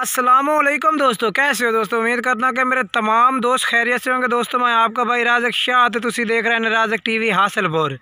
अस्सलामुअलैकुम दोस्तों, कैसे हो दोस्तों। उम्मीद करता हूँ कि मेरे तमाम दोस्त खैरियत से होंगे। दोस्तों मैं आपका भाई राज़क शाह तो तुसी देख रहे हैं राज़क टीवी हासिलपुर।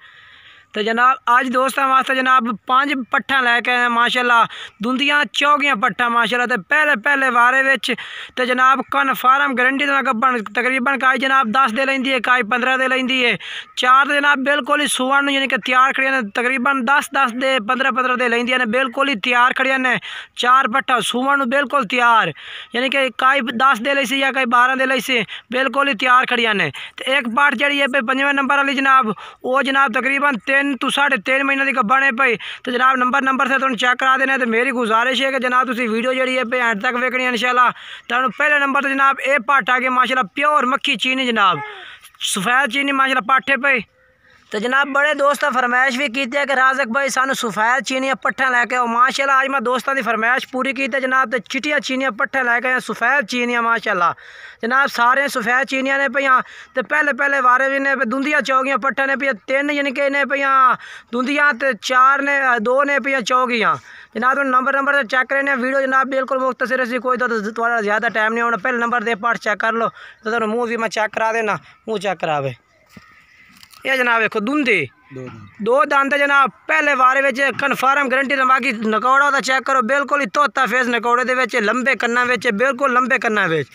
तो जनाब आज दोस्तों वास्ते जनाब 5 पट्ठा लैके आए माशाल्लाह, दुंदियाँ चौगियाँ पट्ठा माशाल्लाह। तो पहले वारे विच तो जनाब कन्फर्म गारंटी ना गब्बन तकरीबन काई जनाब 10 दे लेंदी है, काई 15 दे लेंदी है। 4 तो जनाब बिल्कुल ही सुवन यानी कि तैयार खड़ियां ने, तकरीबन 10 दे 15 दे लेंदी ने, बिल्कुल ही तैयार खड़ियां ने। 4 पट्ठा सुवन बिल्कुल तैयार, यानी कि काई 10 दे लई सी या काई 12 दे लई सी, बिल्कुल ही तैयार खड़ियां ने। तो एक पार्ट जड़ी है 5वें नंबर वाली जनाब, वो जनाब तकरीबन 3 तो 3.5 महीने की गब्बन है भाई। तो जनाब नंबर से तुम चेक करा देना। तो मेरी गुजारिश है कि जनाब तुम वीडियो जी है एंड तक वेखनी है इंशाल्लाह। तो पहले नंबर तो जनाब ये पाठ आ गया माशाल्लाह, प्योर मक्खी चीनी जनाब, सफ़ेद चीनी माशाल्लाह पाठे पे। तो जनाब बड़े दोस्त फरमाइश भी की है कि राज़क भाई सानू सफ़ेद चीनियाँ पट्ठा लैके आओ। माशाल्लाह आज मैं दोस्तों की फरमाइश पूरी की जनाब। तो चिट्टियाँ चीनियाँ पट्ठा लैके आए, सफ़ेद चीनियाँ माशाल्लाह जनाब, सारे सफ़ेद चीनियाँ ने पियाँ। तो पहले वारे भी ने दुंदियाँ चौगियाँ पट्ठा ने पियाँ 3 यानी कि ने पियाँ दुंदियाँ, तो 4 ने 2 ने पियाँ चौगियाँ जनाब। तो नंबर से चेक करें वीडियो जनाब, बिल्कुल मुख्तसर सी, कोई तो थोड़ा ज़्यादा टाइम नहीं होना। पहले नंबर दे पार्ट चेक कर लो। तो मुँह भी मैं चेक करा देना, मुँह चेक करावे। ये जनाब देखो दुंदी 2 दांत जनाब, पहले वारे विच कन्फर्म गारंटी ना। बाकी नकौड़ा तो चेक करो, बिल्कुल ही तोता फेस नकौड़े दे विच, लंबे कन्ना विच, बिल्कुल लंबे कन्ना विच।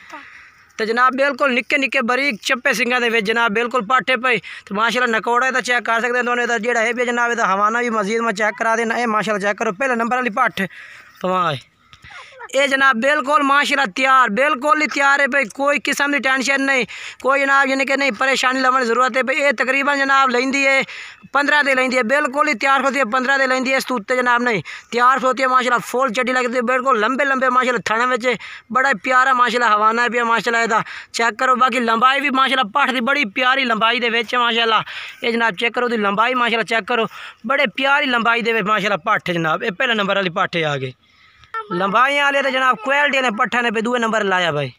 तो जनाब बिल्कुल निक्के बरीक चप्पे सिंगा दे विच जनाब, बिल्कुल पाठे पे। तो माशाल्लाह नकौड़ा तो चेक कर सकते हैं। तो जेड़ा है भी जनाब इहदा हवाना भी मजीद मैं चेक करा देना। ये माशाल्लाह चेक करो, पहले नंबर वाली पट्ठ पवाए ये जनाब बिल्कुल माशाल्लाह तैयार, बिल्कुल ही तैयार है भाई। कोई किस्म की टेंशन नहीं, कोई जनाब यानी कि नहीं परेशानी लवन की जरूरत है भाई। ये तकरीबन जनाब लेंदी है 15 दे लेंदी है, बिल्कुल ही तैयार होती है 15 दे लेंदी है। इस उत्ते जनाब नहीं तैयार होती है माशाल्लाह, फुल चड्डी लगती है, बिल्कुल लंबे माशाल्लाह थने में, बड़ा प्यारा माशाल्लाह हवाना भी माशाल्लाह इहदा चेक करो। बाकी लंबाई भी माशाल्लाह पट्ठ की बड़ी प्यारी लंबाई दे विच माशाल्लाह। ये जनाब चेक करो, लंबाई माशाल्लाह चेक करो, बड़े प्यारी लंबाई दे विच माशाल्लाह पट्ठ जनाब। ये पहले नंबर वाली पट्ठ आ गई लंबाई वाले। तो जनाब क्वालिटी ने पट्ठा ने पे 2 नंबर लाया भाई।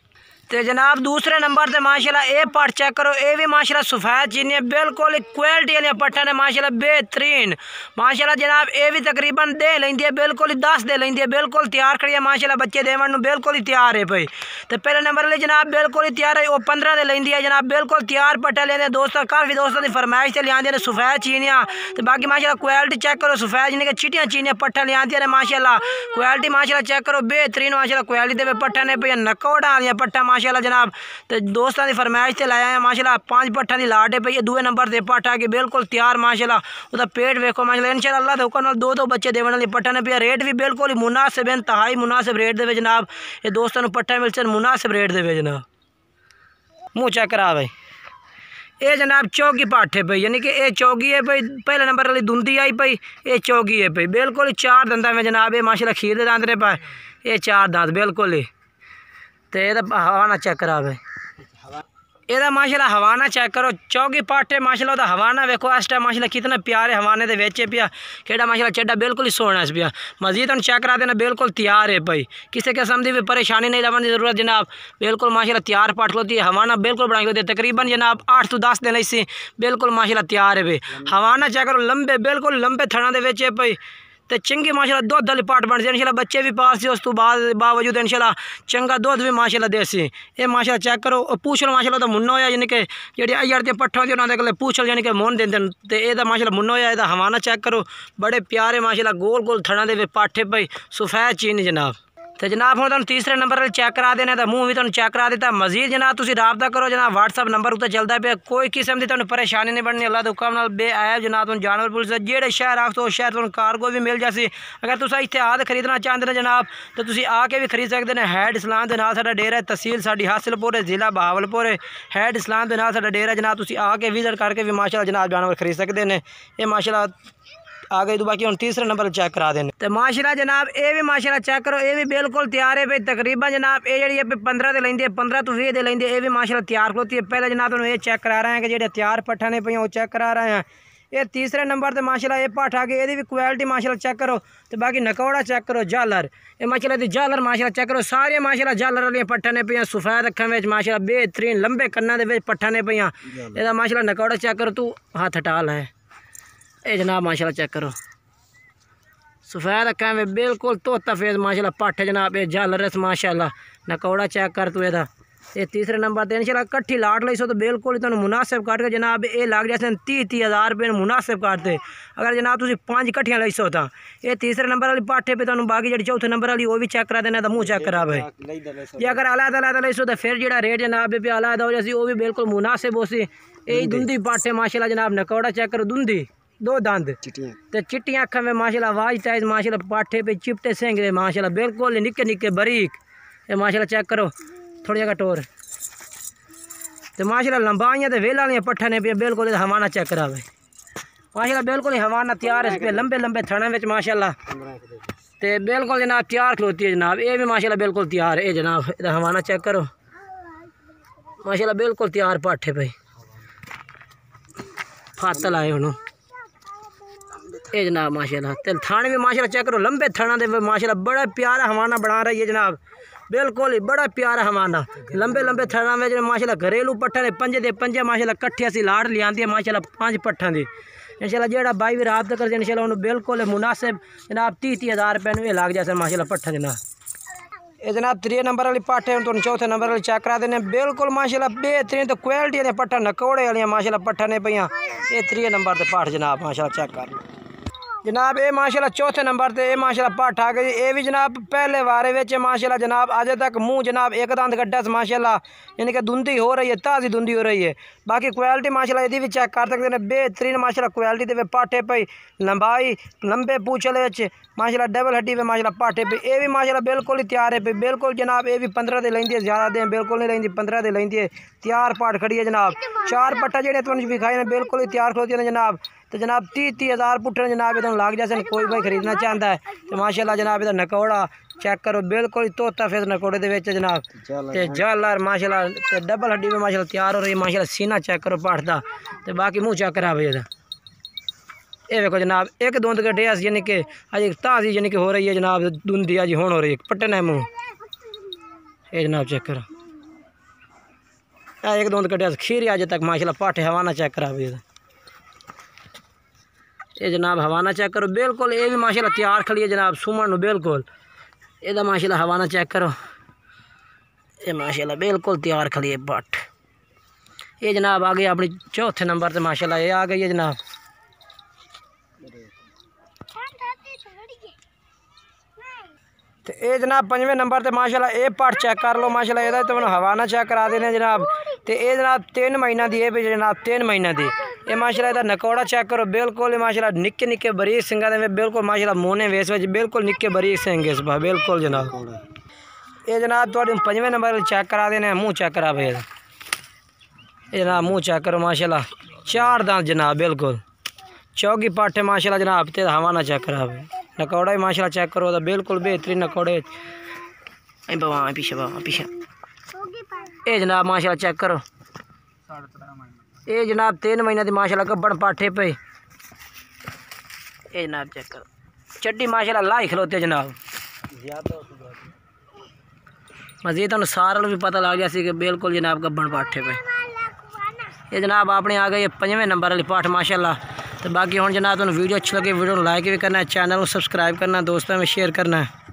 तो जनाब दूसरे नंबर से माशाल्लाह ये पट्ठ चेक करो, ये भी माशाल्लाह सफ़ेद चीनी, बिल्कुल क्वालिटी वाले पट्ठा ने माशाल्लाह, बेहतरीन माशाल्लाह जनाब। ये भी तकरीबन दे लेंदी है, बिल्कुल ही 10 दे लेंदी है, बिल्कुल तैयार खड़ी है माशाल्लाह, बच्चे देवन नूं बिल्कुल ही तैयार है भाई। तो पहले नंबर वाले जनाब बिल्कुल ही तैयार है, वो 15 दे लेंदी है जनाब, बिल्कुल तैयार पट्ठा लेंदे दोस्तों। काफ़ी दोस्तों की फरमाइश से लिया ने सफ़ेद चीनियाँ। तो बाकी माशाल्लाह क्वालिटी चेक करो, सफ़ेद यानी कि चिट्टियाँ चीनियाँ पट्ठा लिया ने माशाल्लाह, क्वालिटी माशाल्लाह चेक करो, बेहतरीन माशाल्लाह क्वालिटी दे पट्ठा ने पे नकौड़ा वालियां पट्ठा माशाल्लाह जनाब। तो दोस्तों की फरमाइश से लाया है माशाल्लाह, 5 पट्ठा की लाट है पे। 2 नंबर से पट्ठा के बिल्कुल तैयार माशाल्लाह, उसका पेट वेखो माशाल्लाह। इंशाल्लाह अल्लाह दे हुक्म नाल 2 बच्चे देने वाली पट्ठा ने पे। रेट भी बिल्कुल ही मुनासिब, इंतहाई मुनासिब रेट दे जनाब। ये दोस्तों को पट्ठा मिल सकते मुनासिब रेट दे जनाब। मुँह चेक करा भाई, ये जनाब चौगी पाठ है भाई, यानी कि ये चौगी है भाई। पहले नंबर वाली दुंदी आई भाई, ये चौगी है भाई, बिल्कुल 4 दंदा में जनाब। ये माशाल्लाह खीर दे दांत ने पाए, ये 4 दांत बिल्कुल ही। तो यह हवाना चेक करा भाई, यदा माशाल्लाह हवाना चेक करो, चौगी पाटे माशाल्लाह दा हवाना वेखो इस टाइम माशाल्लाह कितना प्यारे हवाने दे वेचे पिया, केड़ा माशाल्लाह चड्डा बिल्कुल ही सोहना इस पिया। मजीद हम चेक करा देना, बिल्कुल तैयार है भाई, किसी किस्म की भी परेशानी नहीं लवन की जरूरत जनाब। बिल्कुल माशाल्लाह तैयार पाट होती है, हवाना बिल्कुल बनाई होती है, तकरीबन जनाब 8 तो 10 दिन इसी बिल्कुल माशाल्लाह तैयार है भाई। हवाना चेक करो, लंबे बिल्कुल लंबे थना दे वेचे भाई। तो चंगी माशाल्लाह दुध वाली पाट बन सी इंशाल्लाह, बच्चे भी पास से उस तो बावजूद इंशाल्लाह चंगा दुध भी माशाल्लाह देसी। ये माशाल्लाह चेक करो, पूछल माशाल्लाह तो मुन्ना होया, यानी कि जेह्ड़ी अय्यर दी पट्ठा होंदी उन्हां दे कोल पूछल यानी कि मुन देंदे न। ते एह्दा माशाल्लाह मुन्ना होया, एह्दा हवाना चेक करो, बड़े प्यारे माशाल्लाह गोल थना दे पाठे भाई, सफ़ेद चीनी जनाब। तो जनाब हम तुम तीसरे नंबर पर चेक करा देने, तो मुँह भी तुम चेक करा दिता। मजीद जनाब तुम रबता करो जनाब, व्हाट्सअप नंबर उत्ते चलता पे, कोई किस्म की तुम परेशानी नहीं बननी। अल्लाह के हुक्म नाल बेआब जनाब तुम जानवर पुलिस जेड़े शहर आख तो शहर तुम कार्गो भी मिल जासी। अगर तुम इतने आद खरीदना चाहते हैं जनाब, तो तुम आके भी खरीद सकते हैं। हैड इस्लाम के नाल साडा डेरा है, तहसील साडी हासिलपुर है, जिला बहावलपुर है। हैड इस्लाम के नाल साडा डेरा जनाब, तुम आके विजिट करके भी माशाल्लाह जनाब जानवर खरीद सकते हैं। ये माशाल्लाह आ गई। तो बाकी हम तीसरे नंबर चेक करा देने। तो माशाल्लाह जनाब ये भी माशाल्लाह चेक करो, ये भी बिल्कुल तैयार है भाई। तकरीबन जनाब ये जी 15 दे लेंदी है, 15 तो 20 दे लेंदी है। ये भी माशाल्लाह तैयार होती है। पहले जनाब तुम ये चेक करा रहे हैं कि जो तैयार पट्ठा ने पे वो चेक करा रहे हैं। ये तीसरे नंबर पर माशाल्लाह ये पट्ठ आ गई, ये भी क्वालिटी माशाल्लाह चेक करो। तो बाकी नकौड़ा चेक करो, झालर ये माशाल्लाह दी झालर माशाल्लाह चेक करो, सारे माशाल्लाह झालर वाली पट्ठा ने पे। सफ़ेद अखा में माशाल्लाह बेहतरीन लंबे कन्ना दे पट्ठा ने पे। यदा माशाल्लाह नकौड़ा चेक करो, तू हाथ हटा है। ये जनाब माशाल्लाह चेक करो, सफ़ेद अक्खां में बिल्कुल तोता फेस माशाल्लाह पट्ठ जनाब। ये झालर रस माशाल्लाह नकौड़ा चेक कर तू एदा। ये तीसरे नंबर पर इंशाल्लाह कट्ठी लाट ली सो तो बिल्कुल ही तुहानू मुनासिब काट के जनाब ये लग जाते 30-30 हज़ार रुपये मुनासिब काटते। अगर जनाब तुम 5 कट्ठियां ली सो तो ये तीसरे नंबर वाली पाठे पे तुहानू बाकी जी चौथे नंबर वाली वो भी चेक करा देना। मूँह चेक करा भाई जे अगर अलग ली सो तो फिर जो रेट जनाब पे अलग हो जाए वो भी बिल्कुल मुनासिब हो सी। यही धुंधी पाठे माशाल्लाह जनाब नकौड़ा चेक करो धुंधी 2 दंद ते चिट्टियां अखां में माशाल्लाह आवाज टाइज माशाल्लाह पाठे पे चिपटे सेंगे माशाल्लाह बिल्कुल निक्के निक्के बारीक। ये माशाल्लाह चेक करो थोड़ी जगह टोर तो माशाल्लाह लंबाइयाँ तो वेल वाली पट्ठा ने पे बिल्कुल हवाना चेक करा भाई माशाल्लाह बिल्कुल ही हवाना तैयार है। इस पे लंबे लंबे थड़े में माशाल्लाह तो बिल्कुल जनाब तैयार खलोती है जनाब। ये भी माशाल्लाह बिल्कुल तैयार है जनाब। इधर हवाना चेक करो माशाल्लाह बिल्कुल तैयार पाठे भाई फातल आए हूँ ये जनाब माशाल्लाह। तो थाने भी माशाल्लाह चेक करो लंबे थाना दे माशाल्लाह बड़ा प्यारा हवाना बना रही है जनाब। बिल्कुल ही बड़ा प्यारा हवाना लंबे लंबे थाना में जो माशाल्लाह घरेलू पट्ठा ने पंजे दे पंजे माशाल्लाह कट्ठे असी लाड़ लियांदी है माशाल्लाह 5 पट्ठा दी। इंशाल्लाह जेड़ा भाई भी रात कर इंशाल्लाह उन्होंने बिल्कुल मुनासिब जनाब 30-30 हज़ार रुपये लग जाए माशाल्लाह पट्ठा जनाब। ये जनाब 3 नंबर वाली पाठे हम तुम चौथे नंबर वाली चेक करा देने बिल्कुल माशाल्लाह बेहतरीन तो क्वालिटी ने पट्ठा नकौड़े वाली माशाल्लाह पट्ठा ने पियाँ। ये 3 नंबर से पाठ जनाब माशाल्लाह चेक कर जनाब। ये माशाल्लाह चौथे नंबर से ये माशाल्लाह पाठ आ गई। ये भी जनाब पहले वारे विच माशाल्लाह जनाब अजे तक मुँह जनाब एक दंद गड्ढा से माशाल्लाह यानी कि धुंधी हो रही है ताज़ी धुंधी हो रही है। बाकी क्वालिटी माशाल्लाह यदि भी चेक कर सकते हैं बेहतरीन माशाल्लाह क्वालिटी दे पाठे पे लंबाई लंबे पूछले माशाल्लाह डबल हड्डी पे माशाल्लाह पाठे पे ये भी माशाल्लाह बिल्कुल ही तैयार है पे बिल्कुल जनाब। ये भी 15 दे लेंदी है ज़्यादा दे बिल्कुल नहीं लेंदी 15 दे लेंदी है तैयार पाठ खड़ी है जनाब। 4 पट्ठा जेडे तुम भी खाए बिल्कुल ही तैयार खलोती है जनाब। तो जनाब 30-30 हज़ार पुट्ठे जनाब इधर लग जाए कोई भाई खरीदना चाहता है तो माशाल्लाह जनाब इधर नकौड़ा चेक करो बिल्कुल ही तोता फेस नकौड़े दे विच जनाब। तो झालर माशाल्लाह तो डबल हड्डी में माशाल्लाह तैयार हो रही है माशाल्लाह। सीना चेक करो पाठ का तो बाकी मुँह चेक करा भाई ये देखो जनाब एक दूंद के डेस यानी कि अज ताज़ी यानी कि हो रही है जनाब धुंधी अज होन हो रही है पट्टे ने मुँह ये जनाब चेक करो एक दूंद के डेस खीरी अज तक माशाल्लाह पाठे हवाना चेक करा भाई ये जनाब हवाना चेक करो बिल्कुल। ये भी माशाल्लाह तैयार खड़ी है जनाब सुमन बिल्कुल एदा माशाल्लाह हवाना चेक करो ये माशाल्लाह बिल्कुल तैयार खड़ी है पट्ठ। ये जनाब आ गई अपनी चौथे नंबर से माशाल्लाह ये आ गई है जनाब। तो ये जनाब 5वें नंबर से माशाल्लाह ये पट्ठ चेक कर लो माशाल्लाह ये तो हवाना चेक करा देने जनाब। तो ये जनाब 3 महीना दी है जनाब 3 महीना दी ये माशाल्लाह इधर नकौड़ा चेक करो बिल्कुल ही माशाल्लाह निक्के निक्के बरीक सिंगा दे बिल्कुल माशाल्लाह मोने वेस में बिल्कुल निक्के बरीक सिंगे इस बार बिल्कुल जनाब। ये जनाब थोड़ी 5वें नंबर चेक करा देने मुँह चेक करा भाई ये जनाब मुँह चेक करो माशाल्लाह 4 दांत जनाब बिल्कुल चौकी पाठे माशाल्लाह जनाब। तो हवाना चेक करा भाई नकौड़ा ही माशाल्लाह चेक करो तो बिल्कुल बेहतरीन नकौड़े पीछे ये जनाब माशाल्लाह चेक करो ये जनाब 3 महीने की माशाल्लाह गब्बन पाठे पे ये जनाब चेक करो चड्डी माशाल्लाह लाई खलोते जनाब। मजीद तुम सारा भी पता लग गया कि बिल्कुल जनाब गब्बन पाठे पे ये जनाब आपने आ गई 5वें नंबर वाली पाठ माशाल्लाह। तो बाकी हम जनाब तुम वीडियो अच्छी लगे वीडियो लाइक भी करना है चैनल को सब्सक्राइब करना दोस्तों में शेयर करना है।